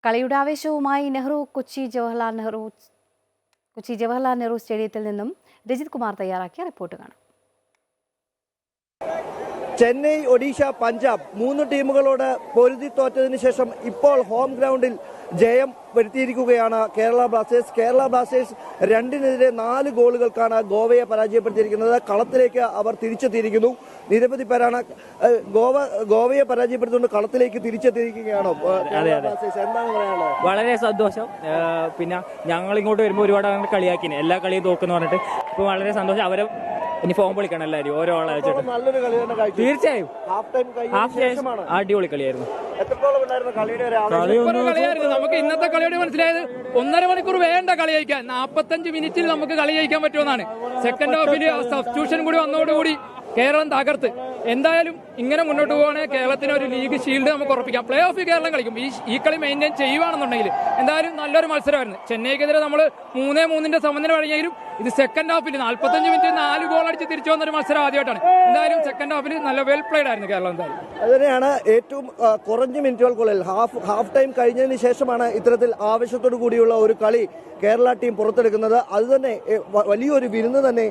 കളിയുടെ ആവേശവുമായി കൊച്ചി ജവഹർലാൽ നെഹ്റു സ്റ്റേഡിയത്തിൽ നിന്നും രജിത് കുമാർ തയ്യാറാക്കിയ റിപ്പോർട്ട് കാണാം. ചെന്നൈ, ഒഡീഷ, പഞ്ചാബ് 3 ടീമുകളോട് പൊരുതി തോറ്റതിനു ശേഷം ഇപ്പോൾ ഹോം ഗ്രൗണ്ടിൽ ജയം വരുത്തിയിരിക്കുകയാണ് കേരള ബ്ലാസ്റ്റേഴ്സ്. കേരള ബ്ലാസ്റ്റേഴ്സ് 2-നെതിരെ 4 ഗോളുകൾക്കാണ് ഗോവയെ പരാജയപ്പെടുത്തിയിരിക്കുന്നത്. കളത്തിലേക്ക് അവർ തിരിച്ചെത്തിയിരിക്കുന്നു. നിരവധി പേരാണ് ഗോവയെ പരാജയപ്പെടുത്തിക്കൊണ്ട് കളത്തിലേക്ക് തിരിച്ചെത്തിയിരിക്കുകയാണോ ബ്ലാസ്റ്റേഴ്സ്? എന്താണ് പറയാനുള്ളത്? വളരെ സന്തോഷം. പിന്നെ ഞങ്ങൾ ഇങ്ങോട്ട് വരുമ്പോൾ ഒരുപാട് അങ്ങനെ കളിയാക്കിനെ എല്ലാ കളിയും തോക്കെന്ന് പറഞ്ഞിട്ട് ഇപ്പൊ വളരെ സന്തോഷം. അവരെ ഇനി ഫോം വിളിക്കണം എല്ലാവരും ഓരോ ആളെ വെച്ചിട്ട്. നല്ലൊരു കളി തന്നെ കാഴ്ച. തീർച്ചയായും ഹാഫ് ടൈം അടിപൊളി കളിയായിരുന്നു. എത്രത്തോളം ഉണ്ടായിരുന്നു കളിയുടെ കളിയായിരുന്നു. നമുക്ക് ഇന്നത്തെ കളിയോട് മനസ്സിലായത് 1.5 മണിക്കൂർ വേണ്ട കളി ജയിക്കാൻ. 45 മിനിറ്റിൽ നമുക്ക് കളി ജയിക്കാൻ പറ്റുമെന്നാണ്. സെക്കൻഡ് ഹാഫിൽ സബ്സ്റ്റിറ്റ്യൂഷൻ കൂടി വന്നതോടുകൂടി കേരളം തകർത്ത്. എന്തായാലും ഇങ്ങനെ മുന്നോട്ട് പോവുകയാണെങ്കിൽ കേരളത്തിന് ഒരു ലീഗ് ഷീൽഡ് നമുക്ക് ഉറപ്പിക്കാം. പ്ലേ ഓഫ് കേരളം കളിക്കും. ഈ കളി മെയിൻറ്റെയിൻ ചെയ്യുകയാണെന്നുണ്ടെങ്കിൽ എന്തായാലും നല്ലൊരു മത്സരമായിരുന്നു. ചെന്നൈക്കെതിരെ നമ്മൾ 3-3 സമനില വഴങ്ങിയെങ്കിലും ഇത് സെക്കൻഡ് ഹാഫിൽ 45 മിനിറ്റ് 4 ഗോൾ അടിച്ച് തിരിച്ചു വന്നൊരു മത്സരം ആദ്യമായിട്ടാണ്. എന്തായാലും സെക്കൻഡ് ഹാഫിൽ നല്ല വെൽ പ്ലേഡ് ആയിരുന്നു കേരളം. എന്തായാലും അതുതന്നെയാണ് ഏറ്റവും കുറഞ്ഞ മിനിറ്റുകൾക്കുള്ളിൽ ഹാഫ് ടൈം കഴിഞ്ഞതിന് ശേഷമാണ് ഇത്തരത്തിൽ ആവേശത്തോടു കൂടിയുള്ള ഒരു കളി കേരള ടീം പുറത്തെടുക്കുന്നത്. അത് തന്നെ വലിയൊരു വിരുന്ന് തന്നെ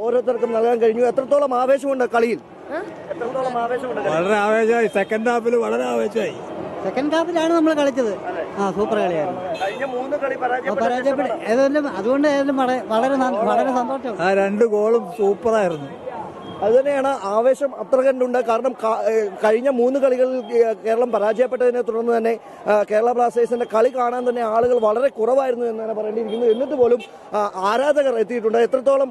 ഓരോരുത്തർക്കും നൽകാൻ കഴിഞ്ഞു. എത്രത്തോളം ആവേശമുണ്ട് കളിയിൽ? വളരെ ആവേശമായി. സെക്കൻഡ് ഹാഫിൽ വളരെ ആവേശമായി. സെക്കൻഡ് ഹാഫിലാണ് നമ്മൾ കളിച്ചത്. സൂപ്പർ കളിയായിരുന്നു. കഴിഞ്ഞ 3 കളി പരാജയപ്പെട്ടു. അതുകൊണ്ട് വളരെ സന്തോഷം. 2 ഗോളും സൂപ്പറായിരുന്നു. അതുതന്നെയാണ് ആവേശം അത്ര കണ്ടുണ്ട്. കാരണം കഴിഞ്ഞ 3 കളികളിൽ കേരളം പരാജയപ്പെട്ടതിനെ തുടർന്ന് തന്നെ കേരള ബ്ലാസ്റ്റേഴ്സിന്റെ കളി കാണാൻ തന്നെ ആളുകൾ വളരെ കുറവായിരുന്നു എന്ന് തന്നെ പറയേണ്ടിയിരിക്കുന്നു. എന്നിട്ട് പോലും ആരാധകർ എത്തിയിട്ടുണ്ട്. എത്രത്തോളം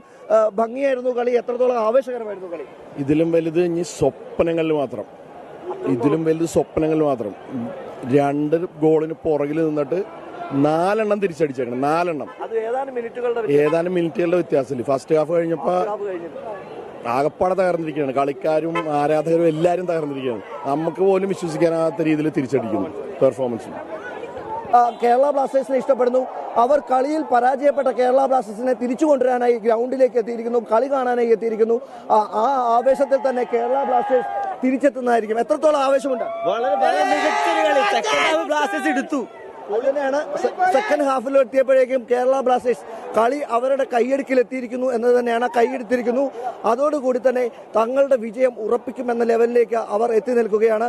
ഭംഗിയായിരുന്നു കളി, എത്രത്തോളം ആവേശകരമായിരുന്നു കളി? ഇതിലും വലുത് ഇനി സ്വപ്നങ്ങളിൽ മാത്രം. 2 ഗോളിന് പുറകിൽ നിന്നിട്ട് 4 എണ്ണം തിരിച്ചടിച്ചേക്കണം. 4 എണ്ണം. അത് ഏതാനും മിനിറ്റുകളുടെ വ്യത്യാസമില്ല. ഫസ്റ്റ് ഹാഫ് കഴിഞ്ഞപ്പോ ആകപ്പാടെ തകർന്നിരിക്കുകയാണ്. കളിക്കാരും ആരാധകരും എല്ലാവരും തകർന്നിരിക്കുകയാണ്. നമുക്ക് പോലും വിശ്വസിക്കാനാകാത്ത രീതിയിൽ തിരിച്ചടിക്കുന്നു പെർഫോമൻസ്. കേരള ബ്ലാസ്റ്റേഴ്സിനെ ഇഷ്ടപ്പെടുന്നു. അവർ കളിയിൽ പരാജയപ്പെട്ട കേരള ബ്ലാസ്റ്റേഴ്സിനെ തിരിച്ചു കൊണ്ടുവരാനായി ഗ്രൗണ്ടിലേക്ക് എത്തിയിരിക്കുന്നു, കളി കാണാനായി എത്തിയിരിക്കുന്നു. ആ ആവേശത്തിൽ തന്നെ കേരള ബ്ലാസ്റ്റേഴ്സ് തിരിച്ചെത്തുന്നതായിരിക്കും. എത്രത്തോളം ആവേശമുണ്ട്? വളരെ മികച്ചൊരു കളി സെക്കൻഡ് ഹാഫ് ബ്ലാസ്റ്റേഴ്സ് എടുത്തു. അതുതന്നെയാണ് സെക്കൻഡ് ഹാഫിൽ എത്തിയപ്പോഴേക്കും കേരള ബ്ലാസ്റ്റേഴ്സ് കളി അവരുടെ കൈയടുക്കിലെത്തിയിരിക്കുന്നു എന്നത് തന്നെയാണ്. കൈയെടുത്തിരിക്കുന്നു. അതോടുകൂടി തന്നെ തങ്ങളുടെ വിജയം ഉറപ്പിക്കുമെന്ന ലെവലിലേക്ക് അവർ എത്തി നിൽക്കുകയാണ്.